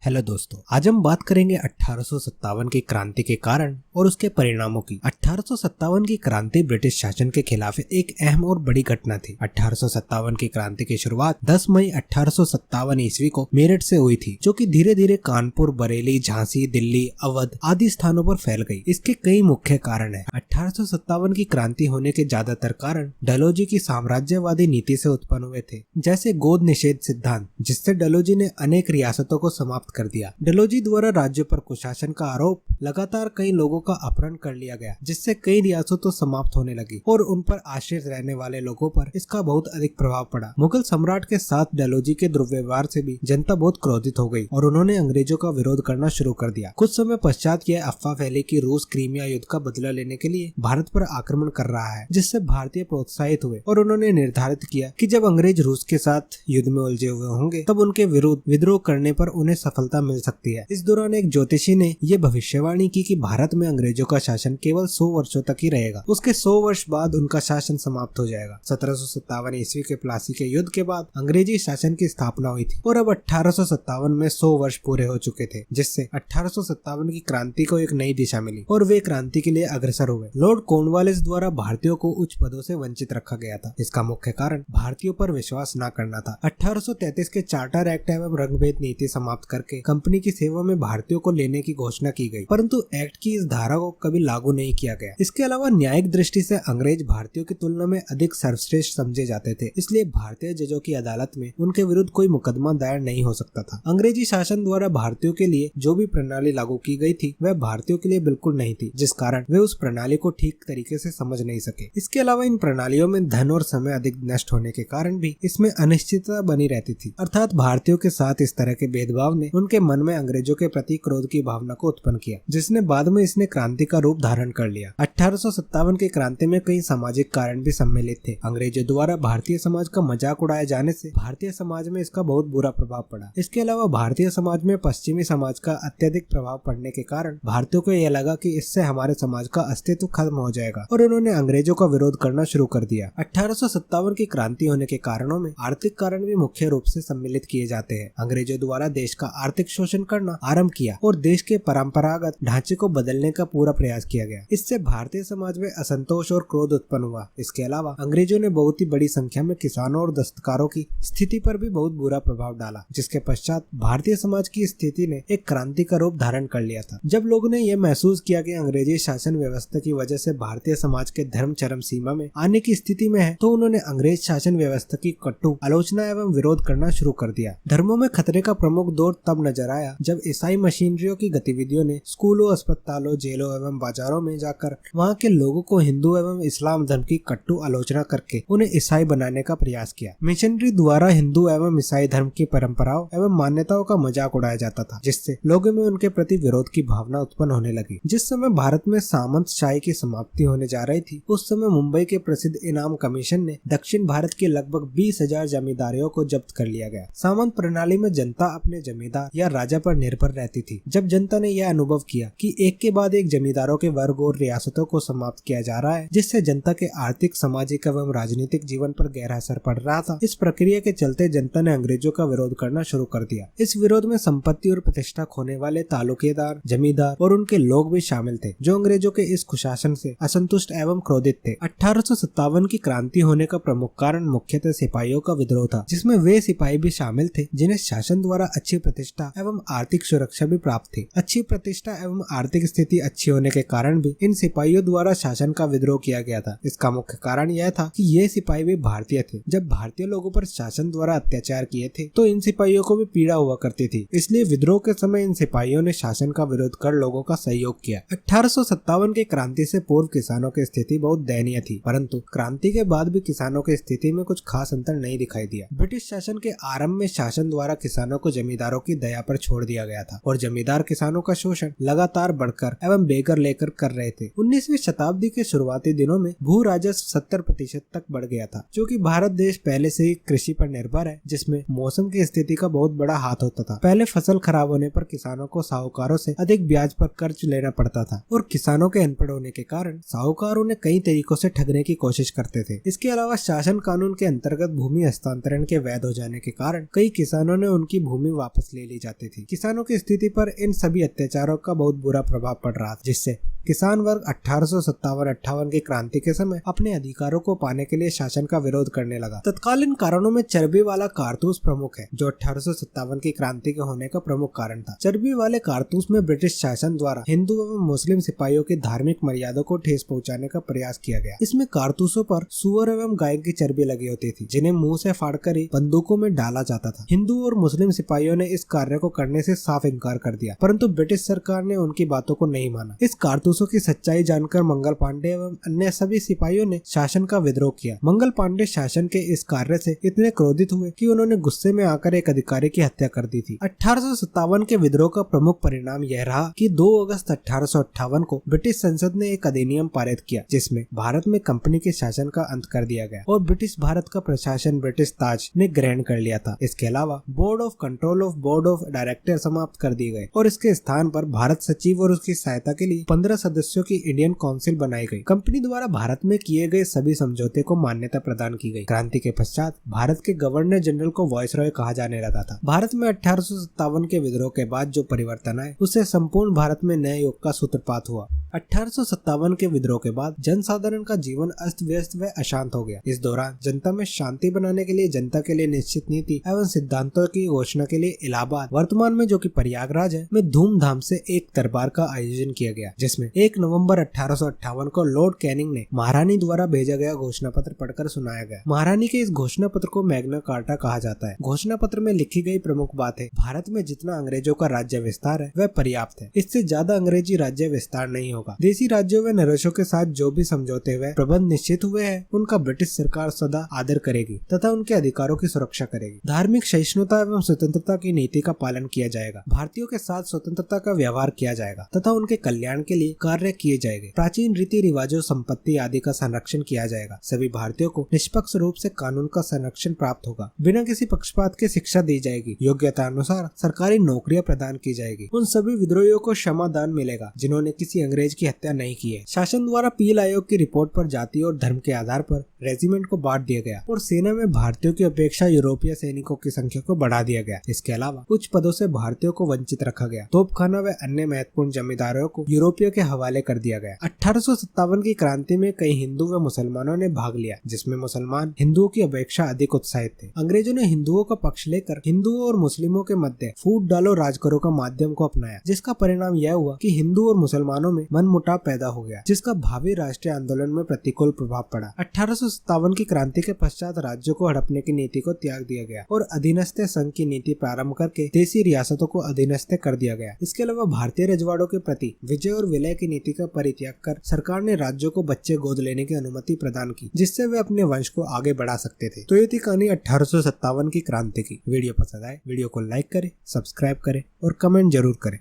Hello दोस्तों, आज हम बात करेंगे 1857 की क्रांति के कारण और उसके परिणामों की। 1857 की क्रांति ब्रिटिश शासन के खिलाफ एक अहम और बड़ी घटना थी। 1857 की क्रांति की शुरुआत 10 मई 1857 ईस्वी को मेरठ से हुई थी, जो कि धीरे धीरे कानपुर, बरेली, झांसी, दिल्ली, अवध आदि स्थानों पर फैल गई। इसके कई मुख्य कारण हैं। 1857 की क्रांति होने के ज्यादातर कारण डलहौजी की साम्राज्यवादी नीति से उत्पन्न हुए थे, जैसे गोद निषेध सिद्धांत, जिससे डलहौजी ने अनेक रियासतों को समाप्त कर दिया। डलहौजी द्वारा राज्य पर कुशासन का आरोप, लगातार कई लोगों का अपहरण कर लिया गया, जिससे कई रियासतें समाप्त होने लगी और उन पर आश्रित रहने वाले लोगों पर इसका बहुत अधिक प्रभाव पड़ा। मुगल सम्राट के साथ डलहौजी के दुर्व्यवहार से भी जनता बहुत क्रोधित हो गई और उन्होंने अंग्रेजों का विरोध करना शुरू कर दिया। कुछ समय पश्चात यह अफवाह फैली कि रूस क्रीमिया युद्ध का बदला लेने के लिए भारत पर आक्रमण कर रहा है, जिससे भारतीय प्रोत्साहित हुए और उन्होंने निर्धारित किया कि जब अंग्रेज रूस के साथ युद्ध में उलझे हुए होंगे तब उनके विरुद्ध विद्रोह करने पर उन्हें सफलता मिल सकती है। इस दौरान एक ज्योतिषी ने यह भविष्यवाणी की कि भारत में अंग्रेजों का शासन केवल 100 वर्षों तक ही रहेगा। उसके 100 वर्ष बाद उनका शासन समाप्त हो जाएगा। 1757 ईस्वी के प्लासी के युद्ध के बाद अंग्रेजी शासन की स्थापना हुई थी और अब 1857 में 100 वर्ष पूरे हो चुके थे, जिससे 1857 की क्रांति को एक नई दिशा मिली और वे क्रांति के लिए अग्रसर हुए। लॉर्ड कॉर्नवालिस द्वारा भारतीयों को उच्च पदों से वंचित रखा गया था। इसका मुख्य कारण भारतीयों पर विश्वास न करना था। 1833 के चार्टर एक्ट एवं रंगभेद नीति समाप्त करके कंपनी की सेवा में भारतीयों को लेने की घोषणा की गई, परंतु एक्ट की इस धारा को कभी लागू नहीं किया गया। इसके अलावा न्यायिक दृष्टि से अंग्रेज भारतीयों की तुलना में अधिक सर्वश्रेष्ठ समझे जाते थे, इसलिए भारतीय जजों की अदालत में उनके विरुद्ध कोई मुकदमा दायर नहीं हो सकता था। अंग्रेजी शासन द्वारा भारतीयों के लिए जो भी प्रणाली लागू की गई थी वह भारतीयों के लिए बिल्कुल नहीं थी, जिस कारण वे उस प्रणाली को ठीक तरीके से समझ नहीं सके। इसके अलावा इन प्रणालियों में धन और समय अधिक नष्ट होने के कारण भी इसमें अनिश्चितता बनी रहती थी। अर्थात भारतीयों के साथ इस तरह के भेदभाव ने उनके मन में अंग्रेजों के प्रति क्रोध की भावना को उत्पन्न किया, जिसने बाद में इसने क्रांति का रूप धारण कर लिया। 1857 की क्रांति में कई सामाजिक कारण भी सम्मिलित थे। अंग्रेजों द्वारा भारतीय समाज का मजाक उड़ाया जाने से भारतीय समाज में इसका बहुत बुरा प्रभाव पड़ा। इसके अलावा भारतीय समाज में पश्चिमी समाज का अत्यधिक प्रभाव पड़ने के कारण भारतीयों को यह लगा कि इससे हमारे समाज का अस्तित्व खत्म हो जाएगा और उन्होंने अंग्रेजों का विरोध करना शुरू कर दिया। 1857 की क्रांति होने के कारणों में आर्थिक कारण भी मुख्य रूप से सम्मिलित किए जाते हैं। अंग्रेजों द्वारा देश का आर्थिक शोषण करना आरंभ किया और देश के परंपरागत ढांचे को बदलने का पूरा प्रयास किया गया। इससे भारतीय समाज में असंतोष और क्रोध उत्पन्न हुआ। इसके अलावा अंग्रेजों ने बहुत ही बड़ी संख्या में किसानों और दस्तकारों की स्थिति पर भी बहुत बुरा प्रभाव डाला, जिसके पश्चात भारतीय समाज की स्थिति ने एक क्रांति का रूप धारण कर लिया था। जब लोगों ने यह महसूस किया कि अंग्रेजी शासन व्यवस्था की वजह से भारतीय समाज के धर्म चरम सीमा में आने की स्थिति में है, तो उन्होंने अंग्रेज शासन व्यवस्था की कटु आलोचना एवं विरोध करना शुरू कर दिया। धर्मों में खतरे का प्रमुख दौर तब नजर आया जब ईसाई मशीनरियों की गतिविधियों ने स्कूलों, अस्पतालों, जेलों एवं बाजारों में जाकर वहां के लोगों को हिंदू एवं इस्लाम धर्म की कट्टु आलोचना करके उन्हें ईसाई बनाने का प्रयास किया। मिशनरी द्वारा हिंदू एवं ईसाई धर्म की परंपराओं एवं मान्यताओं का मजाक उड़ाया जाता था, जिससे लोगों में उनके प्रति विरोध की भावना उत्पन्न होने लगी। जिस समय भारत में सामंतशाही की समाप्ति होने जा रही थी, उस समय मुंबई के प्रसिद्ध इनाम कमीशन ने दक्षिण भारत के लगभग 20,000 जमींदारियों को जब्त कर लिया गया। सामंत प्रणाली में जनता अपने जमींदार या राजा पर निर्भर रहती थी। जब जनता ने यह अनुभव किया कि एक के बाद एक जमींदारों के वर्ग और रियासतों को समाप्त किया जा रहा है, जिससे जनता के आर्थिक, सामाजिक एवं राजनीतिक जीवन पर गहरा असर पड़ रहा था, इस प्रक्रिया के चलते जनता ने अंग्रेजों का विरोध करना शुरू कर दिया। इस विरोध में संपत्ति और प्रतिष्ठा खोने वाले तालुकेदार, जमींदार और उनके लोग भी शामिल थे, जो अंग्रेजों के इस कुशासन से असंतुष्ट एवं क्रोधित थे। 1857 की क्रांति होने का प्रमुख कारण मुख्यतः सिपाहियों का विद्रोह था, जिसमें वे सिपाही भी शामिल थे जिन्हें शासन द्वारा अच्छी प्रतिष्ठा एवं आर्थिक सुरक्षा भी प्राप्त थी। अच्छी प्रतिष्ठा एवं आर्थिक स्थिति अच्छी होने के कारण भी इन सिपाहियों द्वारा शासन का विद्रोह किया गया था। इसका मुख्य कारण यह था कि ये सिपाही भी भारतीय थे। जब भारतीय लोगों पर शासन द्वारा अत्याचार किए थे तो इन सिपाहियों को भी पीड़ा हुआ करती थी, इसलिए विद्रोह के समय इन सिपाहियों ने शासन का विरोध कर लोगों का सहयोग किया। 1857 की क्रांति से पूर्व किसानों की स्थिति बहुत दयनीय थी, परंतु क्रांति के बाद भी किसानों की स्थिति में कुछ खास अंतर नहीं दिखाई दिया। ब्रिटिश शासन के आरंभ में शासन द्वारा किसानों को जमींदारों की दया पर छोड़ दिया गया था और जमींदार किसानों का शोषण लगातार बढ़कर एवं बेघर लेकर कर रहे थे। 19वीं शताब्दी के शुरुआती दिनों में भू राजस्व 70% तक बढ़ गया था, जो कि भारत देश पहले से ही कृषि पर निर्भर है, जिसमें मौसम की स्थिति का बहुत बड़ा हाथ होता था। पहले फसल खराब होने पर किसानों को साहूकारों से अधिक ब्याज पर कर्ज लेना पड़ता था और किसानों के अनपढ़ होने के कारण साहूकार उन्हें कई तरीकों से ठगने की कोशिश करते थे। इसके अलावा शासन कानून के अंतर्गत भूमि हस्तांतरण के वैध हो जाने के कारण कई किसानों ने उनकी भूमि वापस ले ली ली जाती थी। किसानों की स्थिति पर इन सभी अत्याचारों का बहुत बुरा प्रभाव पड़ रहा था, जिससे किसान वर्ग 1857-58 की क्रांति के समय अपने अधिकारों को पाने के लिए शासन का विरोध करने लगा। तत्कालीन कारणों में चर्बी वाला कारतूस प्रमुख है, जो 1857 की क्रांति के होने का प्रमुख कारण था। चर्बी वाले कारतूस में ब्रिटिश शासन द्वारा हिंदू एवं मुस्लिम सिपाहियों की धार्मिक मर्यादा को ठेस पहुंचाने का प्रयास किया गया। इसमें कारतूसों पर सुअर एवं गाय की चर्बी लगी होती थी, जिन्हें मुंह से फाड़कर ही बंदूकों में डाला जाता था। हिंदू और मुस्लिम सिपाहियों ने इस कार्य को करने से साफ इनकार कर दिया, परंतु ब्रिटिश सरकार ने उनकी बातों को नहीं माना। इस कारतूसों की सच्चाई जानकर मंगल पांडे एवं अन्य सभी सिपाहियों ने शासन का विद्रोह किया। मंगल पांडे शासन के इस कार्य से इतने क्रोधित हुए कि उन्होंने गुस्से में आकर एक अधिकारी की हत्या कर दी थी। 1857 के विद्रोह का प्रमुख परिणाम यह रहा कि 2 अगस्त 1858 को ब्रिटिश संसद ने एक अधिनियम पारित किया, जिसमें भारत में कंपनी के शासन का अंत कर दिया गया और ब्रिटिश भारत का प्रशासन ब्रिटिश ताज ने ग्रहण कर लिया था। इसके अलावा board of control of board of director समाप्त कर दिए गए और इसके स्थान पर भारत सचिव और उसकी सहायता के लिए 15 सदस्यों की इंडियन काउंसिल बनाई गई। कंपनी द्वारा भारत में किए गए सभी समझौते को मान्यता प्रदान की गई। क्रांति के पश्चात भारत के गवर्नर जनरल को वायसरॉय कहा जाने लगा था। भारत में 1857 के विद्रोह के बाद जो परिवर्तन आए, उससे संपूर्ण भारत में नए युग का सूत्रपात हुआ। 1857 के विद्रोह के बाद जनसाधारण का जीवन अस्त व्यस्त व अशांत हो गया। इस दौरान जनता में शांति बनाने के लिए जनता के लिए निश्चित नीति एवं सिद्धांतों की घोषणा के लिए इलाहाबाद, वर्तमान में जो कि प्रयागराज है, में धूमधाम से एक दरबार का आयोजन किया गया, जिसमें 1 नवंबर 1858 को लॉर्ड कैनिंग ने महारानी द्वारा भेजा गया घोषणा पत्र पढ़कर सुनाया गया। महारानी के इस घोषणा पत्र को मैग्ना कार्टा कहा जाता है। घोषणा पत्र में लिखी गई प्रमुख बात है, भारत में जितना अंग्रेजों का राज्य विस्तार है वह पर्याप्त है। इससे ज्यादा अंग्रेजी राज्य विस्तार नहीं होगा। देसी राज्यों व नरेशों के साथ जो भी समझौते व प्रबंध निश्चित हुए हैं, उनका ब्रिटिश सरकार सदा आदर करेगी तथा उनके अधिकारों की सुरक्षा करेगी। धार्मिक सहिष्णुता एवं स्वतंत्रता की नीति का पालन किया जाएगा। भारतीयों के साथ स्वतंत्रता का व्यवहार किया जाएगा तथा उनके कल्याण के लिए कार्य किए जाएंगे। प्राचीन रीति रिवाजों, संपत्ति आदि का संरक्षण किया जाएगा। सभी भारतीयों को निष्पक्ष रूप से कानून का संरक्षण प्राप्त होगा। बिना किसी पक्षपात के शिक्षा दी जाएगी। योग्यता अनुसार सरकारी नौकरियां प्रदान की जाएगी। उन सभी विद्रोहियों को क्षमा दान मिलेगा जिन्होंने किसी अंग्रेज की हत्या नहीं की है। शासन द्वारा पील आयोग की रिपोर्ट पर जाति और धर्म के आधार पर रेजिमेंट को बांट दिया गया और सेना में भारतीयों की अपेक्षा यूरोपीय सैनिकों की संख्या को बढ़ा दिया गया। इसके अलावा उच्च पदों से भारतीयों को वंचित रखा गया। तोपखाना व अन्य महत्वपूर्ण जमींदारों को यूरोपियों के हवाले कर दिया गया। 1857 की क्रांति में कई हिंदू व मुसलमानों ने भाग लिया, जिसमें मुसलमान हिंदुओं की अपेक्षा अधिक उत्साहित थे। अंग्रेजों ने हिंदुओं का पक्ष लेकर हिंदुओं और मुस्लिमों के मध्य फूट डालो राज करो का माध्यम को अपनाया, जिसका परिणाम यह हुआ कि हिंदू और मुसलमानों में मनमुटाव पैदा हो गया, जिसका भावी राष्ट्रीय आंदोलन में प्रतिकूल प्रभाव पड़ा। 1857 की क्रांति के पश्चात राज्यों को हड़पने की नीति को त्याग दिया गया और अधीनस्थ संघ की नीति प्रारंभ करके देसी रियासतों को अधीनस्थ कर दिया गया। इसके अलावा भारतीय रजवाड़ों के प्रति विजय और विलय की नीति का परित्याग कर सरकार ने राज्यों को बच्चे गोद लेने की अनुमति प्रदान की, जिससे वे अपने वंश को आगे बढ़ा सकते थे। तो ये थी कहानी 1857 की क्रांति की। वीडियो पसंद आए वीडियो को लाइक करें, सब्सक्राइब करें और कमेंट जरूर करें।